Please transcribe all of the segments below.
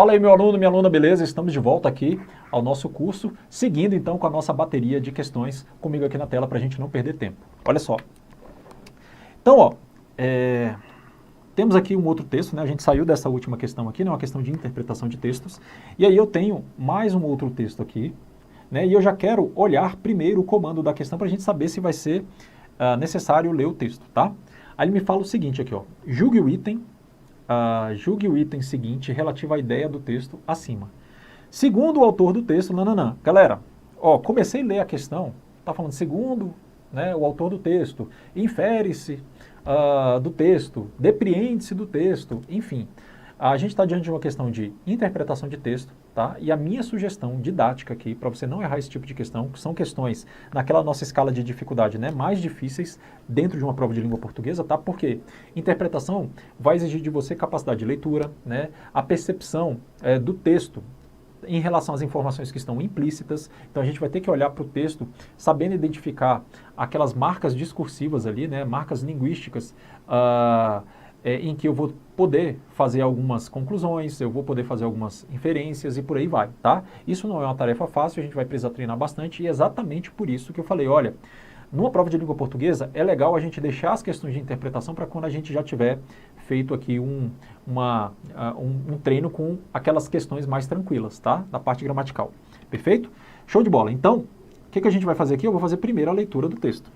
Fala aí, meu aluno, minha aluna, beleza? Estamos de volta aqui ao nosso curso, seguindo então com a nossa bateria de questões comigo aqui na tela para a gente não perder tempo. Olha só. Então, ó, temos aqui um outro texto, né? A gente saiu dessa última questão aqui, né? Uma questão de interpretação de textos. E aí eu tenho mais um outro texto aqui, né? E eu já quero olhar primeiro o comando da questão para a gente saber se vai ser necessário ler o texto, tá? Aí ele me fala o seguinte aqui, ó. Julgue o item seguinte relativo à ideia do texto acima. Segundo o autor do texto, nananã. Galera, ó, comecei a ler a questão, tá falando segundo, né, o autor do texto, infere-se do texto, depreende-se do texto, enfim. A gente está diante de uma questão de interpretação de texto, tá? E a minha sugestão didática aqui, para você não errar esse tipo de questão, que são questões naquela nossa escala de dificuldade, né, mais difíceis dentro de uma prova de língua portuguesa, tá? Porque interpretação vai exigir de você capacidade de leitura, né, a percepção do texto em relação às informações que estão implícitas. Então a gente vai ter que olhar para o texto sabendo identificar aquelas marcas discursivas ali, né, marcas linguísticas, em que eu vou poder fazer algumas conclusões, eu vou poder fazer algumas inferências e por aí vai, tá? Isso não é uma tarefa fácil, a gente vai precisar treinar bastante e é exatamente por isso que eu falei, olha, numa prova de língua portuguesa é legal a gente deixar as questões de interpretação para quando a gente já tiver feito aqui um treino com aquelas questões mais tranquilas, tá? Da parte gramatical. Perfeito? Show de bola. Então, o que a gente vai fazer aqui? Eu vou fazer primeiro a leitura do texto.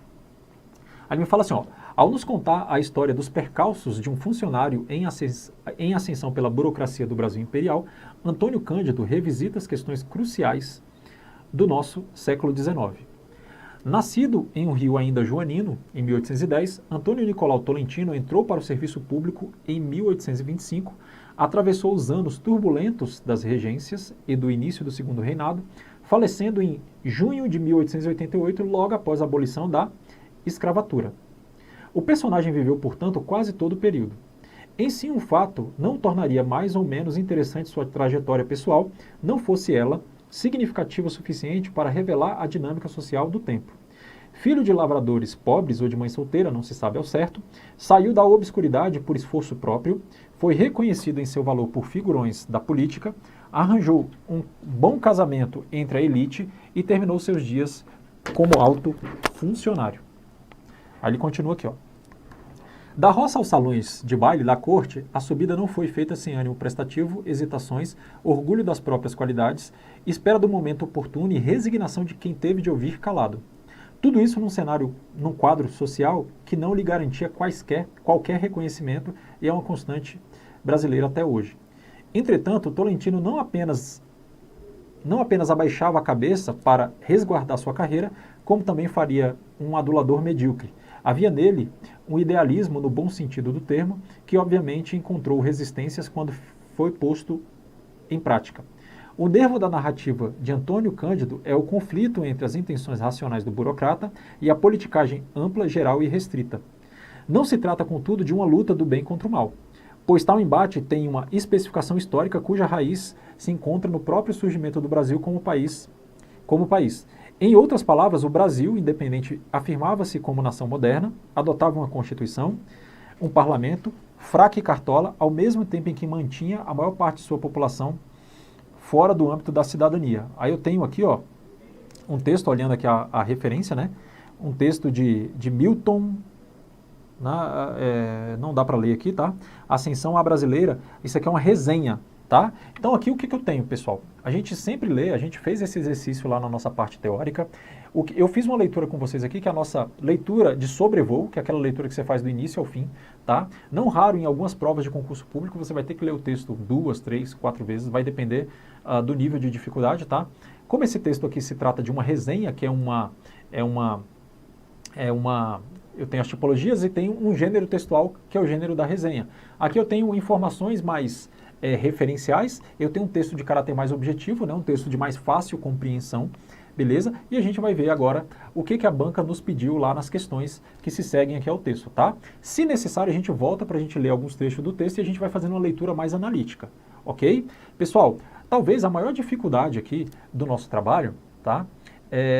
Aí me fala assim, ó, ao nos contar a história dos percalços de um funcionário em ascensão pela burocracia do Brasil Imperial, Antônio Cândido revisita as questões cruciais do nosso século XIX. Nascido em um Rio ainda joanino, em 1810, Antônio Nicolau Tolentino entrou para o serviço público em 1825, atravessou os anos turbulentos das regências e do início do Segundo Reinado, falecendo em junho de 1888, logo após a abolição da escravatura. O personagem viveu, portanto, quase todo o período. Em si, um fato não tornaria mais ou menos interessante sua trajetória pessoal, não fosse ela significativa o suficiente para revelar a dinâmica social do tempo. Filho de lavradores pobres ou de mãe solteira, não se sabe ao certo, saiu da obscuridade por esforço próprio, foi reconhecido em seu valor por figurões da política, arranjou um bom casamento entre a elite e terminou seus dias como alto funcionário. Aí ele continua aqui, ó. Da roça aos salões de baile da corte, a subida não foi feita sem ânimo prestativo, hesitações, orgulho das próprias qualidades, espera do momento oportuno e resignação de quem teve de ouvir calado. Tudo isso num quadro social que não lhe garantia qualquer reconhecimento e é uma constante brasileira até hoje. Entretanto, Tolentino não apenas abaixava a cabeça para resguardar sua carreira, como também faria um adulador medíocre. Havia nele um idealismo no bom sentido do termo, que obviamente encontrou resistências quando foi posto em prática. O nervo da narrativa de Antônio Cândido é o conflito entre as intenções racionais do burocrata e a politicagem ampla, geral e restrita. Não se trata, contudo, de uma luta do bem contra o mal, pois tal embate tem uma especificação histórica cuja raiz se encontra no próprio surgimento do Brasil como país. Em outras palavras, o Brasil, independente, afirmava-se como nação moderna, adotava uma constituição, um parlamento, fraca e cartola, ao mesmo tempo em que mantinha a maior parte de sua população fora do âmbito da cidadania. Aí eu tenho aqui, ó, um texto, olhando aqui a referência, né? Um texto de Milton, não dá para ler aqui, tá? Ascensão à Brasileira, isso aqui é uma resenha, tá? Então aqui o que eu tenho, pessoal? A gente sempre lê, a gente fez esse exercício lá na nossa parte teórica. Eu fiz uma leitura com vocês aqui, que é a nossa leitura de sobrevoo, que é aquela leitura que você faz do início ao fim, tá? Não raro, em algumas provas de concurso público, você vai ter que ler o texto 2, 3, 4 vezes, vai depender do nível de dificuldade, tá? Como esse texto aqui se trata de uma resenha, que eu tenho as tipologias e tenho um gênero textual, que é o gênero da resenha. Aqui eu tenho informações mais referenciais, eu tenho um texto de caráter mais objetivo, né, um texto de mais fácil compreensão, beleza? E a gente vai ver agora o que a banca nos pediu lá nas questões que se seguem aqui ao texto, tá? Se necessário, a gente volta para a gente ler alguns trechos do texto e a gente vai fazendo uma leitura mais analítica, ok? Pessoal, talvez a maior dificuldade aqui do nosso trabalho, tá?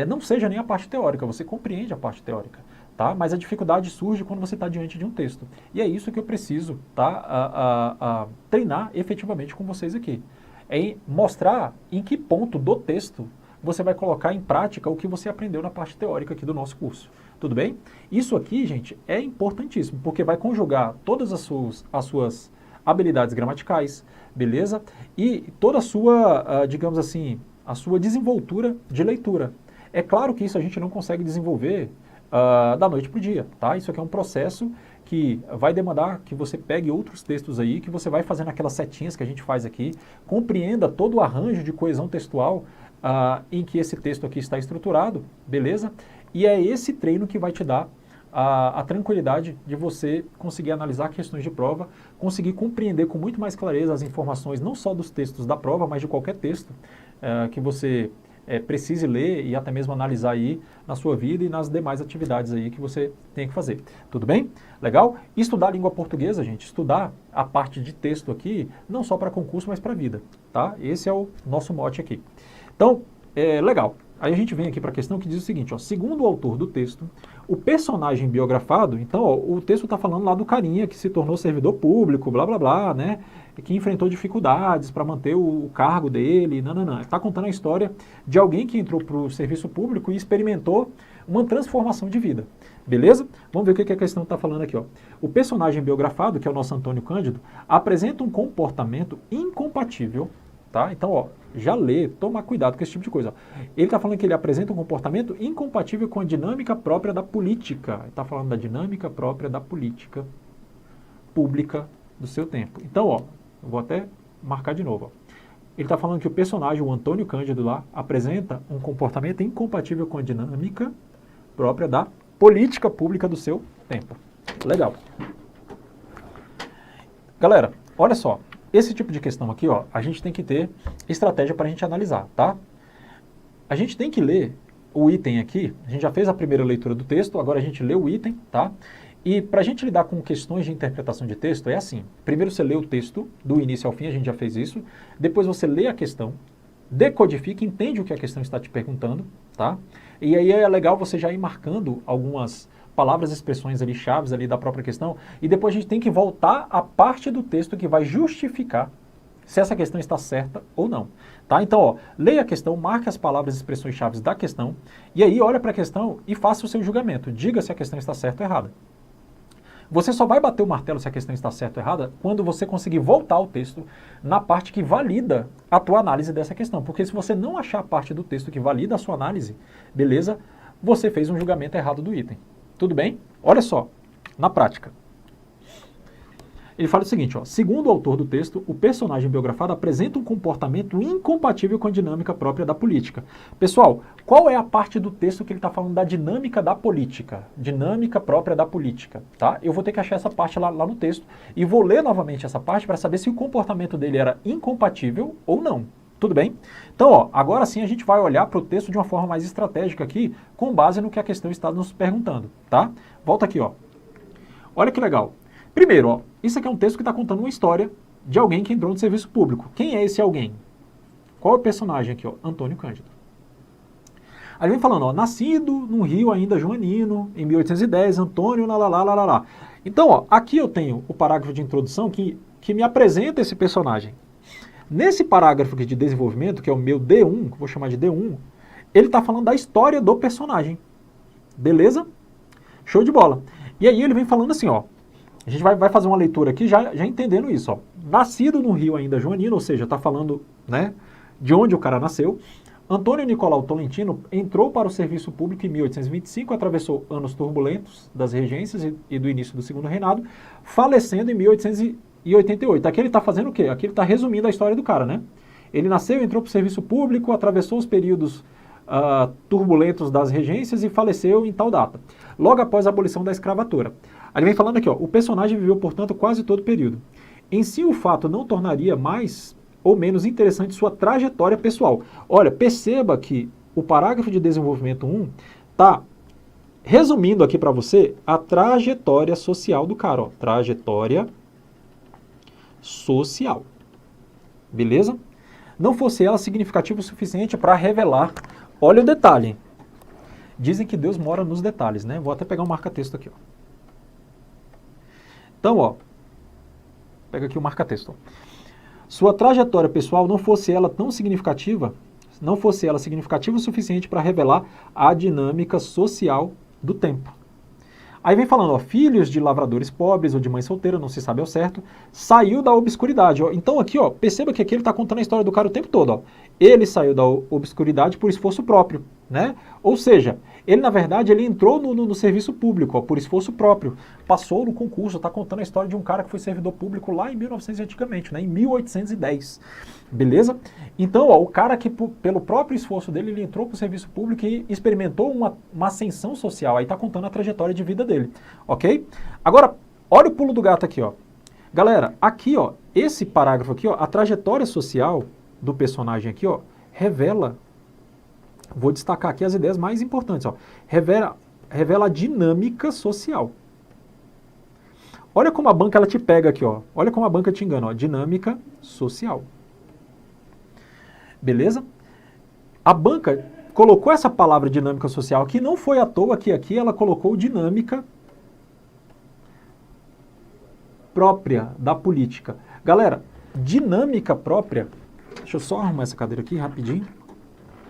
Não seja nem a parte teórica, você compreende a parte teórica. Tá? Mas a dificuldade surge quando você está diante de um texto. E é isso que eu preciso, tá? Treinar efetivamente com vocês aqui. é mostrar em que ponto do texto você vai colocar em prática o que você aprendeu na parte teórica aqui do nosso curso. Tudo bem? Isso aqui, gente, é importantíssimo, porque vai conjugar todas as suas habilidades gramaticais, beleza? E toda a sua, digamos assim, a sua desenvoltura de leitura. É claro que isso a gente não consegue desenvolver da noite para o dia, tá? Isso aqui é um processo que vai demandar que você pegue outros textos aí, que você vai fazendo aquelas setinhas que a gente faz aqui, compreenda todo o arranjo de coesão textual em que esse texto aqui está estruturado, beleza? E é esse treino que vai te dar a tranquilidade de você conseguir analisar questões de prova, conseguir compreender com muito mais clareza as informações, não só dos textos da prova, mas de qualquer texto que você precise ler e até mesmo analisar aí na sua vida e nas demais atividades aí que você tem que fazer. Tudo bem? Legal? Estudar a língua portuguesa, gente, estudar a parte de texto aqui, não só para concurso, mas para a vida, tá? Esse é o nosso mote aqui. Então, legal. Aí a gente vem aqui para a questão que diz o seguinte, ó, segundo o autor do texto, o personagem biografado, então ó, o texto está falando lá do carinha que se tornou servidor público, blá blá blá, né, que enfrentou dificuldades para manter o cargo dele, não. Está contando a história de alguém que entrou para o serviço público e experimentou uma transformação de vida, beleza? Vamos ver o que a questão está falando aqui, ó. O personagem biografado, que é o nosso Antônio Cândido, apresenta um comportamento incompatível, tá? Então, ó, já lê, toma cuidado com esse tipo de coisa. Ele está falando que ele apresenta um comportamento incompatível com a dinâmica própria da política. Ele está falando da dinâmica própria da política pública do seu tempo. Então, ó, eu vou até marcar de novo. Ó. Ele está falando que o personagem, o Antônio Cândido lá, apresenta um comportamento incompatível com a dinâmica própria da política pública do seu tempo. Legal. Galera, olha só. Esse tipo de questão aqui, ó, a gente tem que ter estratégia para a gente analisar, tá? A gente tem que ler o item aqui, a gente já fez a primeira leitura do texto, agora a gente lê o item, tá? E para a gente lidar com questões de interpretação de texto, é assim. Primeiro você lê o texto, do início ao fim, a gente já fez isso. Depois você lê a questão, decodifica, entende o que a questão está te perguntando, tá? E aí é legal você já ir marcando algumas palavras e expressões ali, chaves ali da própria questão, e depois a gente tem que voltar à parte do texto que vai justificar se essa questão está certa ou não. Tá? Então, ó, leia a questão, marque as palavras e expressões chaves da questão, e aí olha para a questão e faça o seu julgamento. Diga se a questão está certa ou errada. Você só vai bater o martelo se a questão está certa ou errada quando você conseguir voltar ao texto na parte que valida a tua análise dessa questão. Porque se você não achar a parte do texto que valida a sua análise, beleza, você fez um julgamento errado do item. Tudo bem? Olha só, na prática. Ele fala o seguinte, ó, segundo o autor do texto, o personagem biografado apresenta um comportamento incompatível com a dinâmica própria da política. Pessoal, qual é a parte do texto que ele está falando da dinâmica da política? Dinâmica própria da política, tá? Eu vou ter que achar essa parte lá no texto e vou ler novamente essa parte para saber se o comportamento dele era incompatível ou não. Tudo bem? Então, ó, agora sim a gente vai olhar para o texto de uma forma mais estratégica aqui, com base no que a questão está nos perguntando, tá? Volta aqui, ó. Olha que legal. Primeiro, ó, isso aqui é um texto que está contando uma história de alguém que entrou no serviço público. Quem é esse alguém? Qual é o personagem aqui, ó? Antônio Cândido. Aí vem falando, ó, nascido num Rio ainda joanino, em 1810, Antônio, lá. Então, ó, aqui eu tenho o parágrafo de introdução que me apresenta esse personagem. Nesse parágrafo aqui de desenvolvimento, que é o meu D1, que vou chamar de D1, ele está falando da história do personagem. Beleza? Show de bola. E aí ele vem falando assim, ó, a gente vai fazer uma leitura aqui já entendendo isso, ó. Nascido no Rio ainda joanino, ou seja, está falando, né, de onde o cara nasceu. Antônio Nicolau Tolentino entrou para o serviço público em 1825, atravessou anos turbulentos das regências e do início do segundo reinado, falecendo em 1888. Aqui ele está fazendo o quê? Aqui ele está resumindo a história do cara, né? Ele nasceu, entrou para o serviço público, atravessou os períodos turbulentos das regências e faleceu em tal data, logo após a abolição da escravatura. Aí ele vem falando aqui, ó, o personagem viveu, portanto, quase todo o período. Em si, o fato não tornaria mais ou menos interessante sua trajetória pessoal. Olha, perceba que o parágrafo de desenvolvimento 1 está resumindo aqui para você a trajetória social do cara, ó, trajetória social. Beleza? Não fosse ela significativa o suficiente para revelar. Olha o detalhe. Dizem que Deus mora nos detalhes, né? Vou até pegar um marca-texto aqui, ó. Então, ó, pega aqui o marca-texto. sua trajetória pessoal não fosse ela tão significativa, não fosse ela significativa o suficiente para revelar a dinâmica social do tempo. Aí vem falando, ó, filhos de lavradores pobres ou de mãe solteira, não se sabe ao certo, saiu da obscuridade. Ó. Então aqui, ó, perceba que aqui ele está contando a história do cara o tempo todo. Ó. Ele saiu da obscuridade por esforço próprio, né? Ou seja, ele na verdade ele entrou no serviço público, ó, por esforço próprio. Passou no concurso, está contando a história de um cara que foi servidor público lá em 1900 antigamente, né? Em 1810. Beleza? Então, ó, o cara que pelo próprio esforço dele, ele entrou para o serviço público e experimentou uma ascensão social. Aí está contando a trajetória de vida dele, ok? Agora, olha o pulo do gato aqui, ó. Galera, aqui, ó, esse parágrafo aqui, ó, a trajetória social do personagem aqui, ó, revela, vou destacar aqui as ideias mais importantes, ó, revela a dinâmica social. Olha como a banca ela te pega aqui, ó. Olha como a banca te engana, ó, dinâmica social. Beleza? A banca colocou essa palavra dinâmica social aqui, não foi à toa que aqui ela colocou dinâmica própria da política. Galera, dinâmica própria, deixa eu só arrumar essa cadeira aqui rapidinho.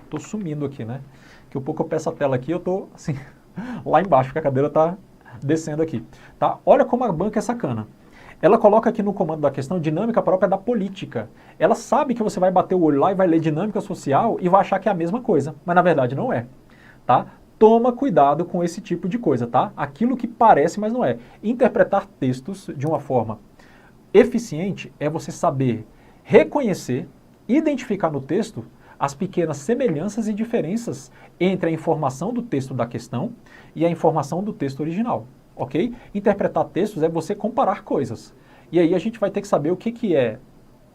Tô sumindo aqui, né? Que um pouco eu peço a tela aqui, eu tô assim, lá embaixo, que a cadeira tá descendo aqui. Tá? Olha como a banca é sacana. Ela coloca aqui no comando da questão dinâmica própria da política. Ela sabe que você vai bater o olho lá e vai ler dinâmica social e vai achar que é a mesma coisa, mas na verdade não é, tá? Toma cuidado com esse tipo de coisa, tá? Aquilo que parece, mas não é. Interpretar textos de uma forma eficiente é você saber reconhecer, identificar no texto as pequenas semelhanças e diferenças entre a informação do texto da questão e a informação do texto original. Ok? Interpretar textos é você comparar coisas. E aí a gente vai ter que saber o que é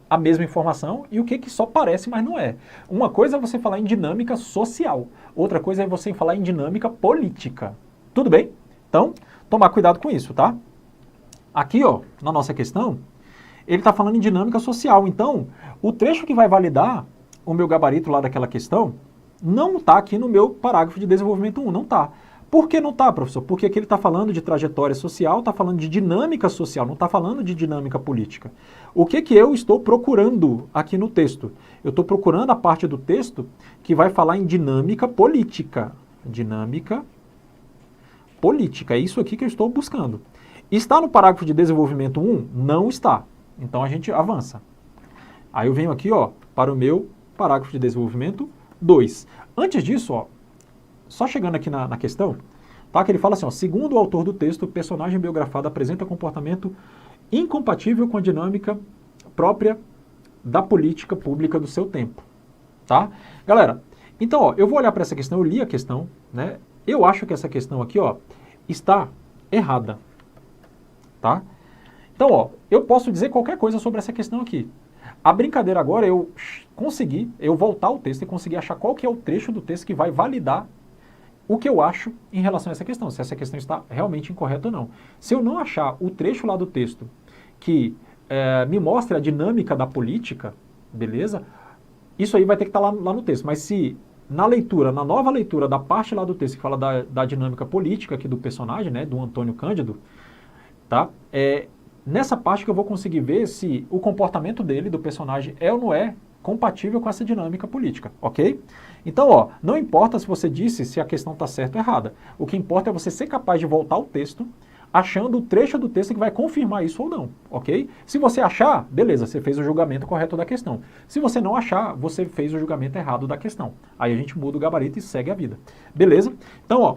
a mesma informação e o que só parece, mas não é. Uma coisa é você falar em dinâmica social, outra coisa é você falar em dinâmica política. Tudo bem? Então, tomar cuidado com isso, tá? Aqui, ó, na nossa questão, ele está falando em dinâmica social. Então, o trecho que vai validar o meu gabarito lá daquela questão não está aqui no meu parágrafo de desenvolvimento 1, não está. Por que não está, professor? Porque aqui ele está falando de trajetória social, está falando de dinâmica social, não está falando de dinâmica política. O que eu estou procurando aqui no texto? Eu estou procurando a parte do texto que vai falar em dinâmica política. Dinâmica política, é isso aqui que eu estou buscando. Está no parágrafo de desenvolvimento 1? Não está. Então a gente avança. Aí eu venho aqui, ó, para o meu parágrafo de desenvolvimento 2. Antes disso, ó, só chegando aqui na questão, tá? Que ele fala assim, ó, segundo o autor do texto, o personagem biografado apresenta comportamento incompatível com a dinâmica própria da política pública do seu tempo, tá? Galera, então, ó, eu vou olhar para essa questão, eu li a questão, né? Eu acho que essa questão aqui, ó, está errada, tá? Então, ó, eu posso dizer qualquer coisa sobre essa questão aqui. A brincadeira agora é eu voltar ao texto e conseguir achar qual que é o trecho do texto que vai validar o que eu acho em relação a essa questão, se essa questão está realmente incorreta ou não. Se eu não achar o trecho lá do texto que me mostre a dinâmica da política, beleza? Isso aí vai ter que estar lá no texto. Mas se na leitura, na nova leitura da parte lá do texto que fala da dinâmica política aqui do personagem, né, do Antônio Cândido, tá? Nessa parte que eu vou conseguir ver se o comportamento dele, do personagem, é ou não é compatível com essa dinâmica política, ok? Então, ó, não importa se você disse se a questão está certa ou errada. O que importa é você ser capaz de voltar ao texto, achando o trecho do texto que vai confirmar isso ou não, ok? Se você achar, beleza, você fez o julgamento correto da questão. Se você não achar, você fez o julgamento errado da questão. Aí a gente muda o gabarito e segue a vida. Beleza? Então, ó,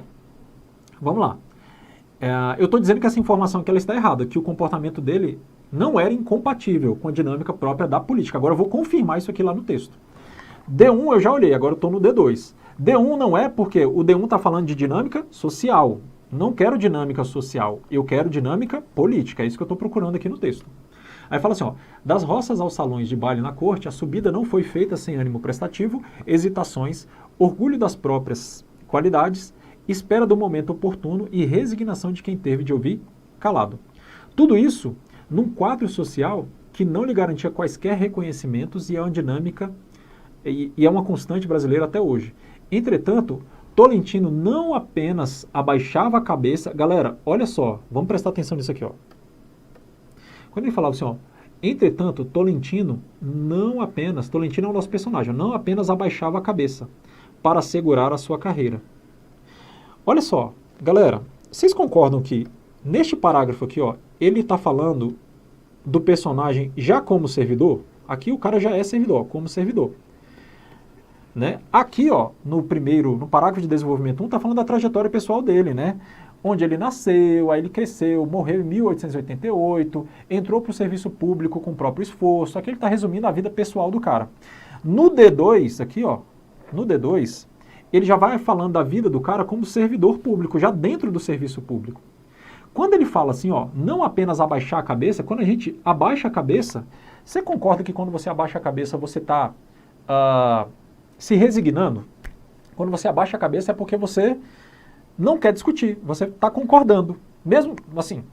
vamos lá. Eu estou dizendo que essa informação aqui ela está errada, que o comportamento dele não era incompatível com a dinâmica própria da política. Agora eu vou confirmar isso aqui lá no texto. D1 eu já olhei, agora eu estou no D2. D1 não é porque o D1 está falando de dinâmica social. Não quero dinâmica social, eu quero dinâmica política. É isso que eu estou procurando aqui no texto. Aí fala assim, ó, das roças aos salões de baile na corte, a subida não foi feita sem ânimo prestativo, hesitações, orgulho das próprias qualidades, espera do momento oportuno e resignação de quem teve de ouvir calado. Tudo isso num quadro social que não lhe garantia quaisquer reconhecimentos e é uma dinâmica e é uma constante brasileira até hoje. Entretanto, Tolentino não apenas abaixava a cabeça... Galera, olha só, vamos prestar atenção nisso aqui, ó. Quando ele falava assim, ó, Entretanto, Tolentino Tolentino é o nosso personagem, não apenas abaixava a cabeça para assegurar a sua carreira. Olha só, galera, vocês concordam que neste parágrafo aqui, ó, ele está falando do personagem já como servidor? Aqui o cara já é servidor, ó, como servidor. Né? Aqui, ó, no parágrafo de desenvolvimento 1, está falando da trajetória pessoal dele, né? Onde ele nasceu, aí ele cresceu, morreu em 1888, entrou para o serviço público com o próprio esforço. Aqui ele está resumindo a vida pessoal do cara. No D2, aqui, ó, no D2, ele já vai falando da vida do cara como servidor público, já dentro do serviço público. Quando ele fala assim, ó, não apenas abaixar a cabeça, quando a gente abaixa a cabeça, você concorda que quando você abaixa a cabeça você está se resignando? Quando você abaixa a cabeça é porque você não quer discutir, você está concordando. Mesmo assim,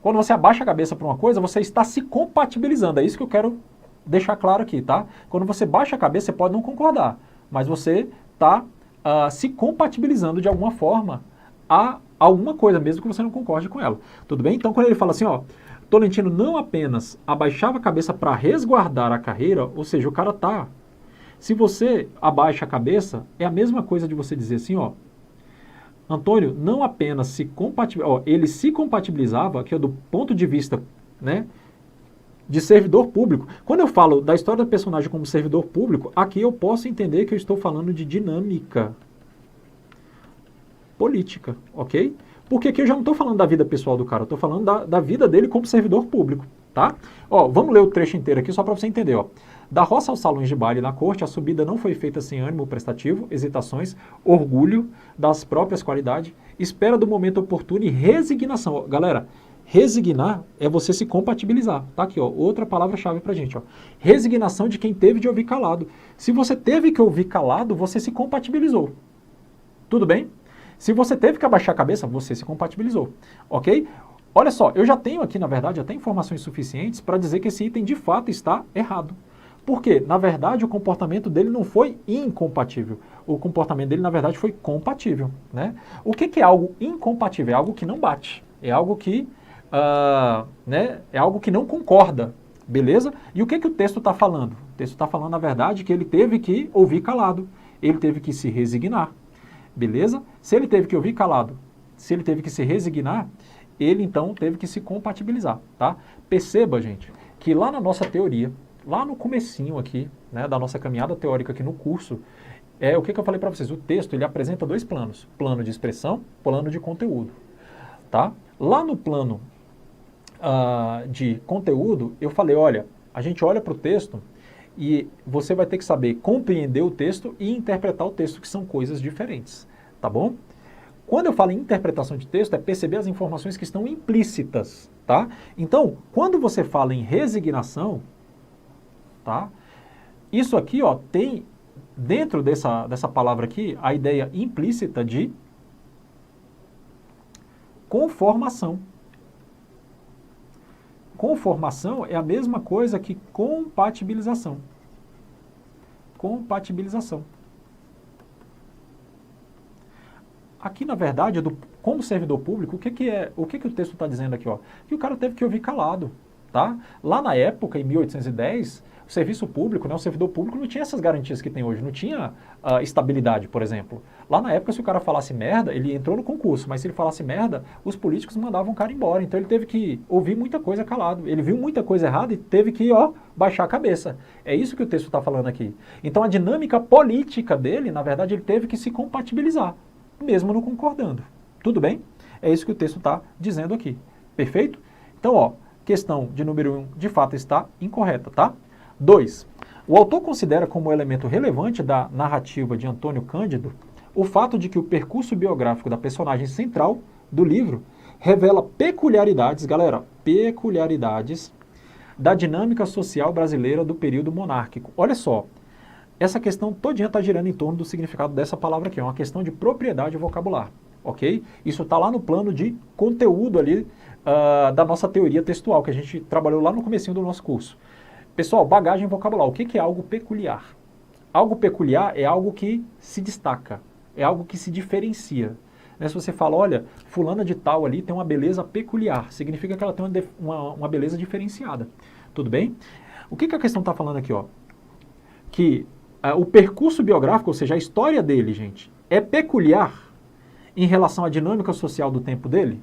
quando você abaixa a cabeça para uma coisa, você está se compatibilizando. É isso que eu quero deixar claro aqui, tá? Quando você baixa a cabeça, você pode não concordar, mas você está se compatibilizando de alguma forma a alguma coisa, mesmo que você não concorde com ela. Tudo bem? Então, quando ele fala assim, ó, Tolentino não apenas abaixava a cabeça para resguardar a carreira, ou seja, o cara está... Se você abaixa a cabeça, é a mesma coisa de você dizer assim, ó, Antônio não apenas ele se compatibilizava, que é do ponto de vista, né, de servidor público. Quando eu falo da história do personagem como servidor público, aqui eu posso entender que eu estou falando de dinâmica política, ok? Porque aqui eu já não estou falando da vida pessoal do cara, eu estou falando da vida dele como servidor público, tá? Ó, vamos ler o trecho inteiro aqui só para você entender, ó. Da roça aos salões de baile na corte, a subida não foi feita sem ânimo prestativo, hesitações, orgulho das próprias qualidades, espera do momento oportuno e resignação. Ó, galera, resignar é você se compatibilizar. Tá aqui, ó, outra palavra-chave pra gente, ó. Resignação de quem teve de ouvir calado. Se você teve que ouvir calado, você se compatibilizou. Tudo bem? Se você teve que abaixar a cabeça, você se compatibilizou. Ok? Olha só, eu já tenho aqui, na verdade, até informações suficientes para dizer que esse item de fato está errado. Por quê? Na verdade, o comportamento dele não foi incompatível. O comportamento dele, na verdade, foi compatível. Né? O que é algo incompatível? É algo que não bate. É algo que, né, é algo que não concorda. Beleza? E o que o texto está falando? O texto está falando, na verdade, que ele teve que ouvir calado. Ele teve que se resignar. Beleza? Se ele teve que ouvir calado, se ele teve que se resignar, ele então teve que se compatibilizar. Tá? Perceba, gente, que lá na nossa teoria, lá no comecinho aqui, né, da nossa caminhada teórica aqui no curso, o que eu falei para vocês? O texto ele apresenta dois planos, plano de expressão, plano de conteúdo. Tá? Lá no plano de conteúdo, eu falei, olha, a gente olha para o texto e você vai ter que saber compreender o texto e interpretar o texto, que são coisas diferentes, tá bom? Quando eu falo em interpretação de texto, é perceber as informações que estão implícitas, tá? Então, quando você fala em resignação, tá? Isso aqui, ó, tem dentro dessa palavra aqui a ideia implícita de conformação. Conformação é a mesma coisa que compatibilização. Compatibilização. Aqui, na verdade, como servidor público, o que o texto está dizendo aqui? Ó? Que o cara teve que ouvir calado. Tá? Lá na época, em 1810, o serviço público, né, o servidor público não tinha essas garantias que tem hoje, não tinha estabilidade, por exemplo. Lá na época, se o cara falasse merda, ele entrou no concurso, mas se ele falasse merda, os políticos mandavam o cara embora. Então ele teve que ouvir muita coisa calado. Ele viu muita coisa errada e teve que, ó, baixar a cabeça. É isso que o texto está falando aqui. Então a dinâmica política dele, na verdade, ele teve que se compatibilizar, mesmo não concordando. Tudo bem? É isso que o texto está dizendo aqui. Perfeito? Então, ó, questão de número 1, de fato, está incorreta, tá? 2. O autor considera como elemento relevante da narrativa de Antônio Cândido o fato de que o percurso biográfico da personagem central do livro revela peculiaridades, galera, peculiaridades da dinâmica social brasileira do período monárquico. Olha só, essa questão todinha está girando em torno do significado dessa palavra aqui, é uma questão de propriedade vocabular, ok? Isso está lá no plano de conteúdo ali da nossa teoria textual, que a gente trabalhou lá no comecinho do nosso curso. Pessoal, bagagem vocabular, o que é algo peculiar? Algo peculiar é algo que se destaca, é algo que se diferencia. Né? Se você fala, olha, fulana de tal ali tem uma beleza peculiar, significa que ela tem uma beleza diferenciada. Tudo bem? O que a questão está falando aqui, ó? Que o percurso biográfico, ou seja, a história dele, gente, é peculiar em relação à dinâmica social do tempo dele?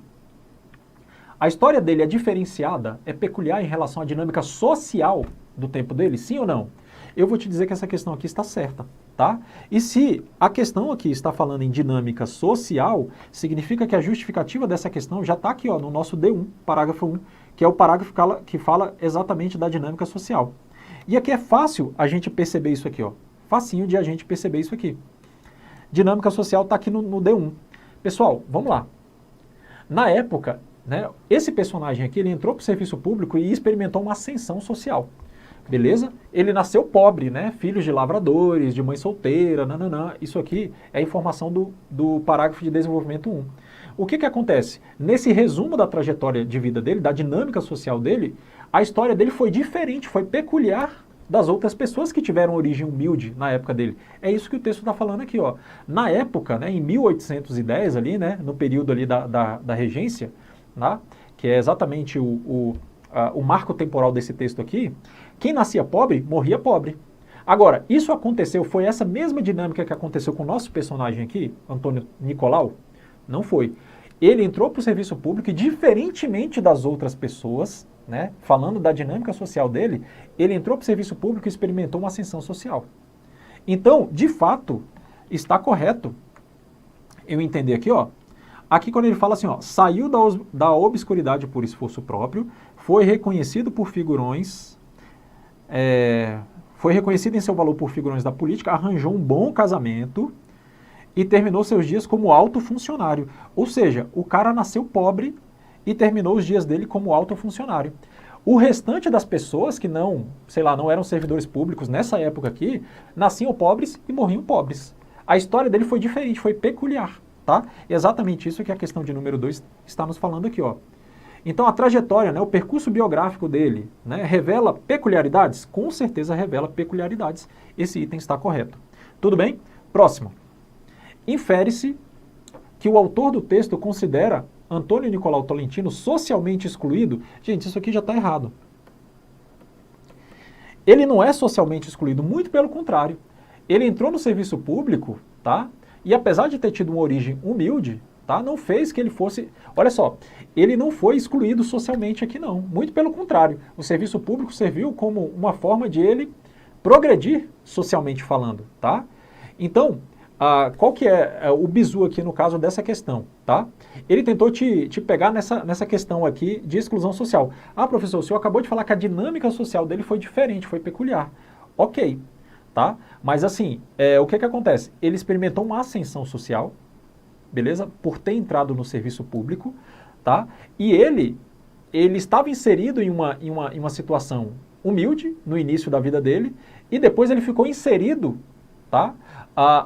A história dele é diferenciada, é peculiar em relação à dinâmica social do tempo dele? Sim ou não? Eu vou te dizer que essa questão aqui está certa, tá? E se a questão aqui está falando em dinâmica social, significa que a justificativa dessa questão já está aqui, ó, no nosso D1, parágrafo 1, que é o parágrafo que fala exatamente da dinâmica social. E aqui é fácil a gente perceber isso aqui, ó. Facinho de a gente perceber isso aqui. Dinâmica social está aqui no D1. Pessoal, vamos lá. Na época, né, esse personagem aqui, ele entrou para o serviço público e experimentou uma ascensão social. Beleza? Ele nasceu pobre, né? Filhos de lavradores, de mãe solteira, nananã. Isso aqui é a informação do parágrafo de desenvolvimento 1. O que acontece? Nesse resumo da trajetória de vida dele, da dinâmica social dele, a história dele foi diferente, foi peculiar das outras pessoas que tiveram origem humilde na época dele. É isso que o texto está falando aqui, ó. Na época, né, em 1810 ali, né, no período ali da regência, né, que é exatamente o marco temporal desse texto aqui, quem nascia pobre, morria pobre. Agora, isso aconteceu, foi essa mesma dinâmica que aconteceu com o nosso personagem aqui, Antônio Nicolau? Não foi. Ele entrou para o serviço público e, diferentemente das outras pessoas, né, falando da dinâmica social dele, ele entrou para o serviço público e experimentou uma ascensão social. Então, de fato, está correto eu entender aqui, ó, aqui quando ele fala assim, ó, saiu da obscuridade por esforço próprio, foi reconhecido por figurões, foi reconhecido em seu valor por figurões da política, arranjou um bom casamento e terminou seus dias como alto funcionário. Ou seja, o cara nasceu pobre e terminou os dias dele como alto funcionário. O restante das pessoas que não, sei lá, não eram servidores públicos nessa época aqui, nasciam pobres e morriam pobres. A história dele foi diferente, foi peculiar, tá? E exatamente isso que a questão de número 2 está nos falando aqui, ó. Então a trajetória, né, o percurso biográfico dele, né, revela peculiaridades? Com certeza revela peculiaridades. Esse item está correto. Tudo bem? Próximo. Infere-se que o autor do texto considera Antônio Nicolau Tolentino socialmente excluído. Gente, isso aqui já está errado. Ele não é socialmente excluído, muito pelo contrário. Ele entrou no serviço público, tá? E apesar de ter tido uma origem humilde, tá? Não fez que ele fosse... Olha só, ele não foi excluído socialmente aqui não, muito pelo contrário. O serviço público serviu como uma forma de ele progredir socialmente falando, tá? Então, qual que é o bizu aqui no caso dessa questão, tá? Ele tentou te pegar nessa questão aqui de exclusão social. Ah, professor, o senhor acabou de falar que a dinâmica social dele foi diferente, foi peculiar. Ok, tá? Mas assim, o que acontece? Ele experimentou uma ascensão social, beleza? Por ter entrado no serviço público, tá? E ele estava inserido em uma situação humilde no início da vida dele e depois ele ficou inserido, tá?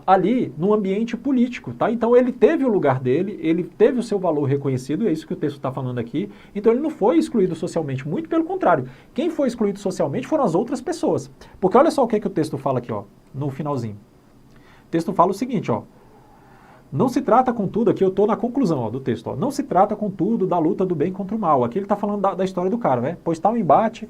Ali no ambiente político, tá? Então ele teve o lugar dele, ele teve o seu valor reconhecido, é isso que o texto está falando aqui. Então ele não foi excluído socialmente, muito pelo contrário. Quem foi excluído socialmente foram as outras pessoas. Porque olha só o que o texto fala aqui, ó, no finalzinho. O texto fala o seguinte, ó. Não se trata, contudo, aqui eu estou na conclusão ó, do texto, ó, não se trata, contudo, da luta do bem contra o mal. Aqui ele está falando da história do cara, né? Pois tal embate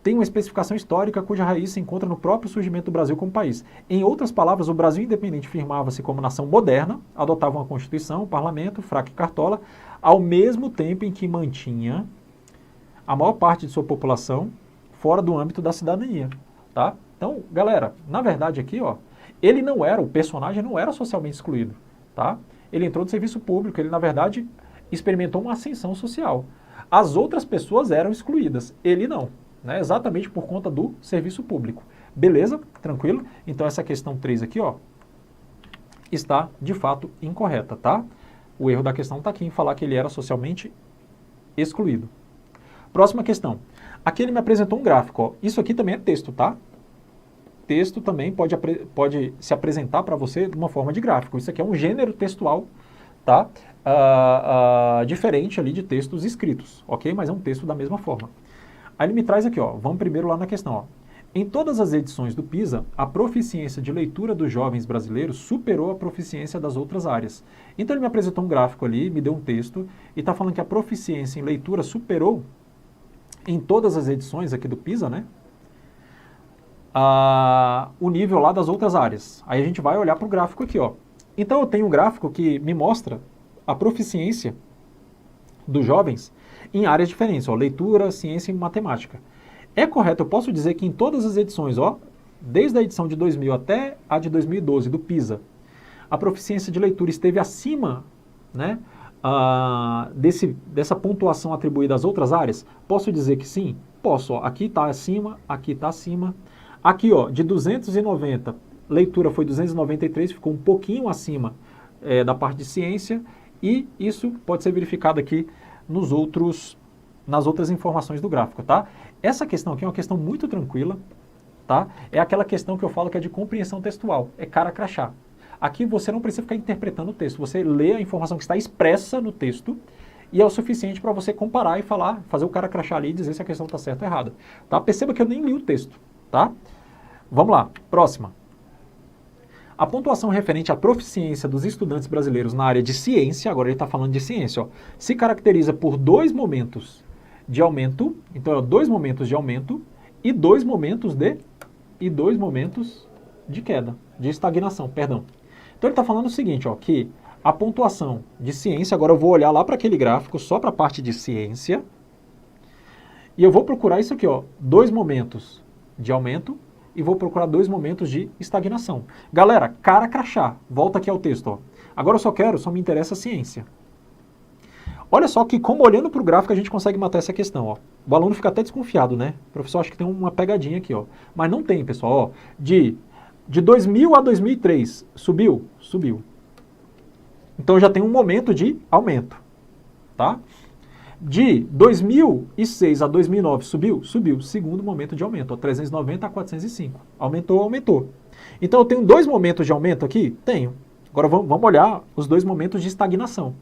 tem uma especificação histórica cuja raiz se encontra no próprio surgimento do Brasil como país. Em outras palavras, o Brasil independente firmava-se como nação moderna, adotava uma constituição, um parlamento, fraca e cartola, ao mesmo tempo em que mantinha a maior parte de sua população fora do âmbito da cidadania, tá? Então, galera, na verdade aqui, ó, ele não era, o personagem não era socialmente excluído, tá? Ele entrou no serviço público, ele na verdade experimentou uma ascensão social. As outras pessoas eram excluídas, ele não. Né, exatamente por conta do serviço público. Beleza? Tranquilo? Então essa questão 3 aqui, ó, está de fato incorreta, tá? O erro da questão está aqui em falar que ele era socialmente excluído. Próxima questão. Aqui ele me apresentou um gráfico, ó. Isso aqui também é texto, tá? Texto também pode se apresentar para você de uma forma de gráfico. Isso aqui é um gênero textual, tá? Diferente ali de textos escritos, ok? Mas é um texto da mesma forma. Aí ele me traz aqui, ó, vamos primeiro lá na questão, ó. Em todas as edições do PISA, a proficiência de leitura dos jovens brasileiros superou a proficiência das outras áreas. Então ele me apresentou um gráfico ali, me deu um texto, e está falando que a proficiência em leitura superou em todas as edições aqui do PISA, né? O nível lá das outras áreas. Aí a gente vai olhar para o gráfico aqui, ó. Então eu tenho um gráfico que me mostra a proficiência dos jovens em áreas diferentes, ó, leitura, ciência e matemática. É correto, eu posso dizer que em todas as edições, ó, desde a edição de 2000 até a de 2012 do PISA, a proficiência de leitura esteve acima, né, dessa pontuação atribuída às outras áreas? Posso dizer que sim? Posso, ó, aqui está acima, aqui está acima. Aqui, ó, de 290, leitura foi 293, ficou um pouquinho acima da parte de ciência, e isso pode ser verificado aqui nas outras informações do gráfico, tá? Essa questão aqui é uma questão muito tranquila, tá? É aquela questão que eu falo que é de compreensão textual, é cara crachá. Aqui você não precisa ficar interpretando o texto, você lê a informação que está expressa no texto e é o suficiente para você comparar e falar, fazer o cara crachá ali e dizer se a questão está certa ou errada. Tá? Perceba que eu nem li o texto, tá? Vamos lá, próxima. A pontuação referente à proficiência dos estudantes brasileiros na área de ciência, agora ele está falando de ciência, ó, se caracteriza por 2 momentos de aumento, então 2 momentos de aumento e 2 momentos de queda, de estagnação, perdão. Então ele está falando o seguinte, ó, que a pontuação de ciência, agora eu vou olhar lá para aquele gráfico, só para a parte de ciência, e eu vou procurar isso aqui, ó, 2 momentos de aumento e vou procurar 2 momentos de estagnação. Galera, cara crachá, volta aqui ao texto, ó. Agora eu só me interessa a ciência. Olha só que como olhando para o gráfico a gente consegue matar essa questão, ó. O aluno fica até desconfiado, né? O professor acha que tem uma pegadinha aqui, ó. Mas não tem, pessoal, ó. De 2000 a 2003, subiu? Subiu. Então já tem um momento de aumento, tá? De 2006 a 2009, subiu? Subiu. Segundo momento de aumento, ó, 390 a 405. Aumentou, aumentou. Então eu tenho 2 momentos de aumento aqui? Tenho. Agora vamos olhar os 2 momentos de estagnação.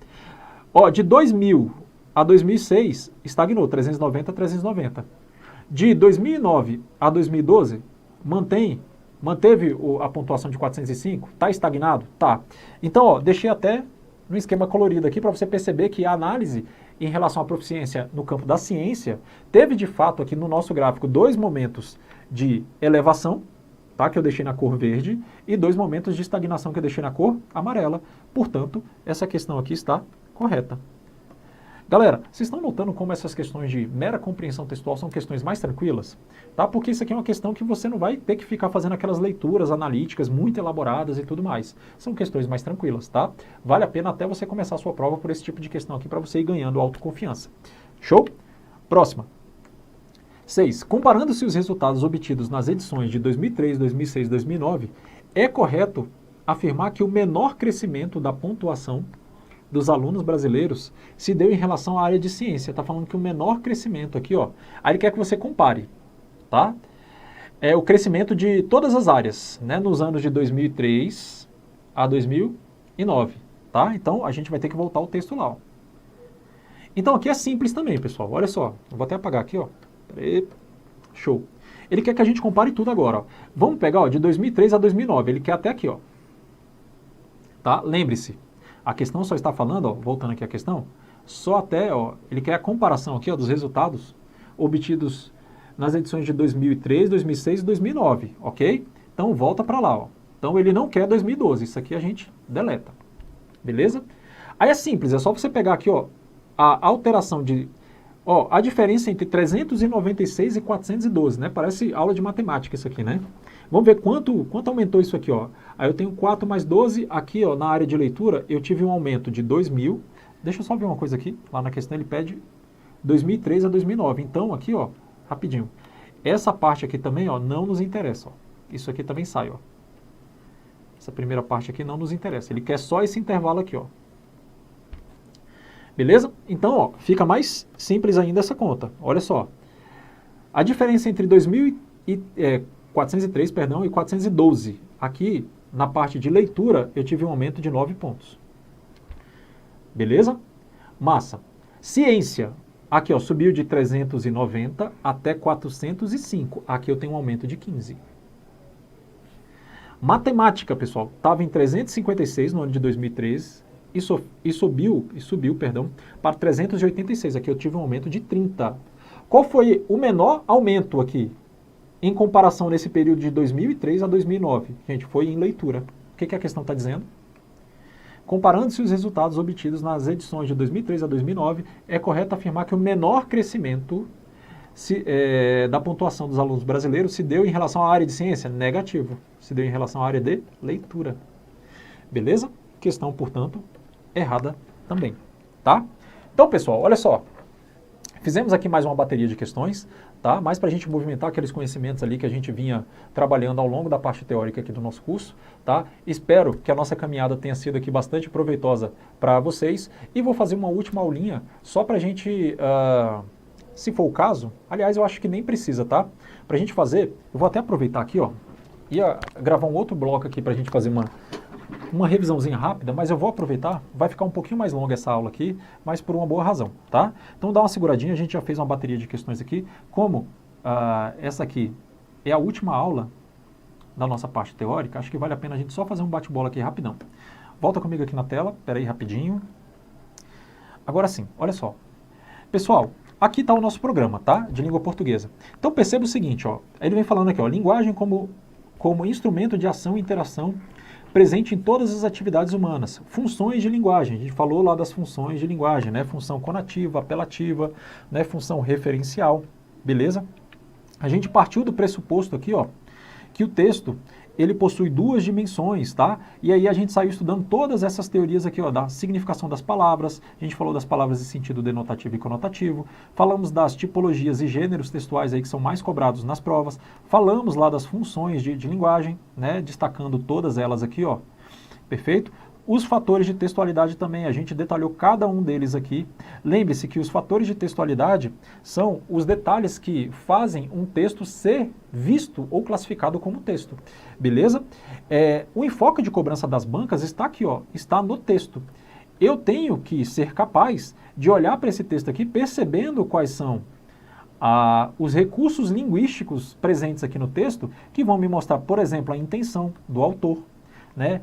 Ó, de 2000 a 2006, estagnou, 390 a 390. De 2009 a 2012, manteve a pontuação de 405? Está estagnado? Tá. Então, ó, deixei até no esquema colorido aqui para você perceber que a análise em relação à proficiência no campo da ciência teve de fato aqui no nosso gráfico 2 momentos de elevação, tá, que eu deixei na cor verde, e 2 momentos de estagnação que eu deixei na cor amarela. Portanto, essa questão aqui está correta. Galera, vocês estão notando como essas questões de mera compreensão textual são questões mais tranquilas? Tá? Porque isso aqui é uma questão que você não vai ter que ficar fazendo aquelas leituras analíticas muito elaboradas e tudo mais. São questões mais tranquilas, tá? Vale a pena até você começar a sua prova por esse tipo de questão aqui para você ir ganhando autoconfiança. Show? Próxima. 6. Comparando-se os resultados obtidos nas edições de 2003, 2006 e 2009, é correto afirmar que o menor crescimento da pontuação dos alunos brasileiros se deu em relação à área de ciência. Está falando que o menor crescimento aqui, ó. Aí ele quer que você compare, tá? É o crescimento de todas as áreas, né? Nos anos de 2003 a 2009, tá? Então a gente vai ter que voltar o texto lá, ó. Então aqui é simples também, pessoal. Olha só, eu vou até apagar aqui, ó. Show. Ele quer que a gente compare tudo agora, ó. Vamos pegar, ó, de 2003 a 2009. Ele quer até aqui, ó. Tá? Lembre-se. A questão só está falando, ó, voltando aqui à questão, só até, ó, ele quer a comparação aqui, ó, dos resultados obtidos nas edições de 2003, 2006 e 2009, ok? Então volta para lá, ó. Então ele não quer 2012, isso aqui a gente deleta, beleza? Aí é simples, é só você pegar aqui, ó, a alteração de, ó, a diferença entre 396 e 412, né? Parece aula de matemática isso aqui, né? Vamos ver quanto aumentou isso aqui, ó. Aí eu tenho 4 mais 12, aqui, ó, na área de leitura, eu tive um aumento de 2.000. Deixa eu só ver uma coisa aqui, lá na questão ele pede 2003 a 2009. Então, aqui, ó, rapidinho. Essa parte aqui também, ó, não nos interessa, ó. Isso aqui também sai, ó. Essa primeira parte aqui não nos interessa. Ele quer só esse intervalo aqui, ó. Beleza? Então, ó, fica mais simples ainda essa conta. Olha só. A diferença entre 403, perdão, e 412. Aqui, na parte de leitura, eu tive um aumento de 9 pontos. Beleza? Massa. Ciência. Aqui, ó, subiu de 390 até 405. Aqui eu tenho um aumento de 15. Matemática, pessoal, estava em 356 no ano de 2013 e subiu, perdão, para 386. Aqui eu tive um aumento de 30. Qual foi o menor aumento aqui, em comparação nesse período de 2003 a 2009? Gente, foi em leitura. O que a questão está dizendo? Comparando-se os resultados obtidos nas edições de 2003 a 2009, é correto afirmar que o menor crescimento da pontuação dos alunos brasileiros se deu em relação à área de ciência? Negativo. Se deu em relação à área de leitura. Beleza? Questão, portanto, errada também. Tá? Então, pessoal, olha só. Fizemos aqui mais uma bateria de questões, tá? Mais para a gente movimentar aqueles conhecimentos ali que a gente vinha trabalhando ao longo da parte teórica aqui do nosso curso, tá? Espero que a nossa caminhada tenha sido aqui bastante proveitosa para vocês e vou fazer uma última aulinha só para a gente, se for o caso, aliás, eu acho que nem precisa, tá? Para a gente fazer, eu vou até aproveitar aqui, ó, ia gravar um outro bloco aqui para a gente fazer uma revisãozinha rápida, mas eu vou aproveitar, vai ficar um pouquinho mais longa essa aula aqui, mas por uma boa razão, tá? Então dá uma seguradinha, a gente já fez uma bateria de questões aqui, como essa aqui é a última aula da nossa parte teórica, acho que vale a pena a gente só fazer um bate-bola aqui rapidão. Volta comigo aqui na tela, espera aí rapidinho. Agora sim, olha só. Pessoal, aqui está o nosso programa, tá? De língua portuguesa. Então perceba o seguinte, ó, ele vem falando aqui, ó, linguagem como instrumento de ação e interação presente em todas as atividades humanas. Funções de linguagem, a gente falou lá das funções de linguagem, né? Função conativa, apelativa, né? Função referencial, beleza? A gente partiu do pressuposto aqui, ó, que o texto, ele possui duas dimensões, tá? E aí a gente saiu estudando todas essas teorias aqui, ó, da significação das palavras, a gente falou das palavras em sentido denotativo e conotativo, falamos das tipologias e gêneros textuais aí que são mais cobrados nas provas, falamos lá das funções de linguagem, né, destacando todas elas aqui, ó, perfeito? Os fatores de textualidade também, a gente detalhou cada um deles aqui. Lembre-se que os fatores de textualidade são os detalhes que fazem um texto ser visto ou classificado como texto, beleza? O enfoque de cobrança das bancas está aqui, ó, está no texto. Eu tenho que ser capaz de olhar para esse texto aqui percebendo quais são os recursos linguísticos presentes aqui no texto que vão me mostrar, por exemplo, a intenção do autor, né?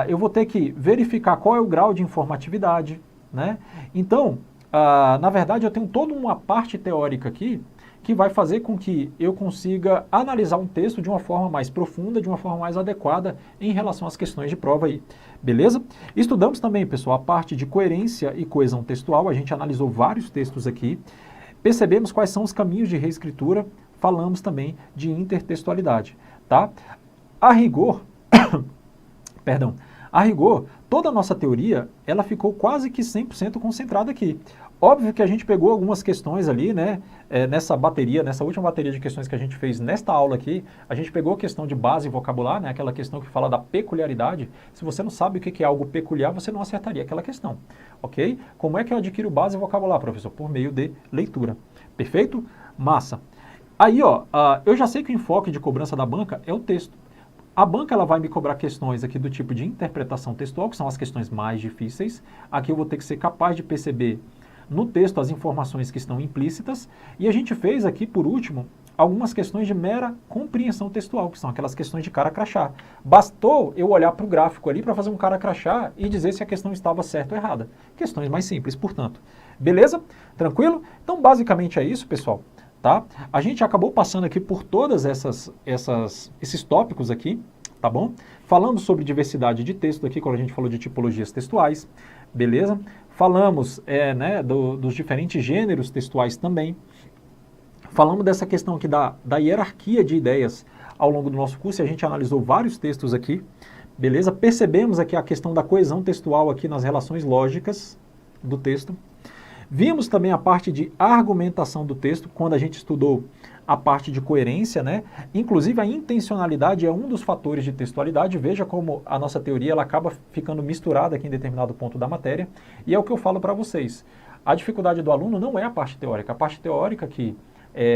Eu vou ter que verificar qual é o grau de informatividade, né? Então, na verdade, eu tenho toda uma parte teórica aqui que vai fazer com que eu consiga analisar um texto de uma forma mais profunda, de uma forma mais adequada em relação às questões de prova aí, beleza? Estudamos também, pessoal, a parte de coerência e coesão textual, a gente analisou vários textos aqui, percebemos quais são os caminhos de reescritura, falamos também de intertextualidade, tá? A rigor... Perdão, a rigor, toda a nossa teoria, ela ficou quase que 100% concentrada aqui. Óbvio que a gente pegou algumas questões ali, né, nessa última bateria de questões que a gente fez nesta aula aqui, a gente pegou a questão de base e vocabular, né, aquela questão que fala da peculiaridade. Se você não sabe o que é algo peculiar, você não acertaria aquela questão, ok? Como é que eu adquiro base e vocabular, professor? Por meio de leitura. Perfeito? Massa. Aí, ó, eu já sei que o enfoque de cobrança da banca é o texto. A banca ela vai me cobrar questões aqui do tipo de interpretação textual, que são as questões mais difíceis. Aqui eu vou ter que ser capaz de perceber no texto as informações que estão implícitas. E a gente fez aqui, por último, algumas questões de mera compreensão textual, que são aquelas questões de cara crachá. Bastou eu olhar para o gráfico ali para fazer um cara crachá e dizer se a questão estava certa ou errada. Questões mais simples, portanto. Beleza? Tranquilo? Então, basicamente é isso, pessoal. Tá? A gente acabou passando aqui por todas esses tópicos aqui, tá bom? Falando sobre diversidade de texto aqui, quando a gente falou de tipologias textuais, beleza? Falamos né, dos diferentes gêneros textuais também. Falamos dessa questão aqui da hierarquia de ideias ao longo do nosso curso, e a gente analisou vários textos aqui, beleza? Percebemos aqui a questão da coesão textual aqui nas relações lógicas do texto. Vimos também a parte de argumentação do texto, quando a gente estudou a parte de coerência, né? Inclusive a intencionalidade é um dos fatores de textualidade. Veja como a nossa teoria ela acaba ficando misturada aqui em determinado ponto da matéria. E é o que eu falo para vocês. A dificuldade do aluno não é a parte teórica. A parte teórica que,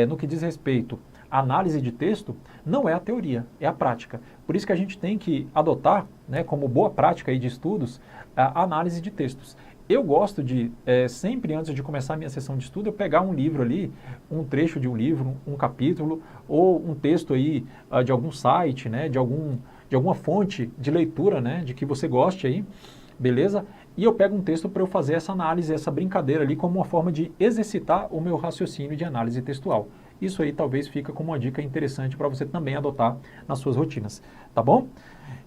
no que diz respeito à análise de texto, não é a teoria, é a prática. Por isso que a gente tem que adotar, né, como boa prática aí de estudos, a análise de textos. Eu gosto de, sempre antes de começar a minha sessão de estudo, eu pegar um livro ali, um trecho de um livro, um capítulo, ou um texto aí de algum site, né, de alguma fonte de leitura, né, de que você goste aí, beleza? E eu pego um texto para eu fazer essa análise, essa brincadeira ali, como uma forma de exercitar o meu raciocínio de análise textual. Isso aí talvez fica como uma dica interessante para você também adotar nas suas rotinas, tá bom?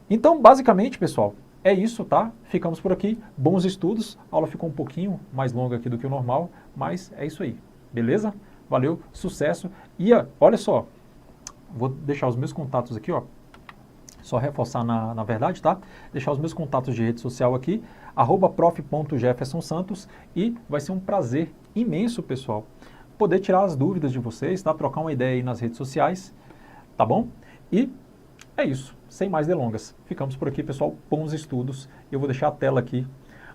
Então, basicamente, pessoal, é isso, tá? Ficamos por aqui. Bons estudos. A aula ficou um pouquinho mais longa aqui do que o normal, mas é isso aí, beleza? Valeu, sucesso. E olha só, vou deixar os meus contatos aqui, ó. Só reforçar na verdade, tá? Deixar os meus contatos de rede social aqui, @prof.jeffersonsantos, e vai ser um prazer imenso, pessoal, poder tirar as dúvidas de vocês, tá? Trocar uma ideia aí nas redes sociais, tá bom? E é isso, sem mais delongas. Ficamos por aqui, pessoal. Bons estudos. Eu vou deixar a tela aqui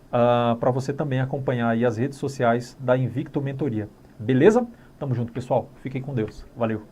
para você também acompanhar aí as redes sociais da Invicto Mentoria. Beleza? Tamo junto, pessoal. Fiquem com Deus. Valeu.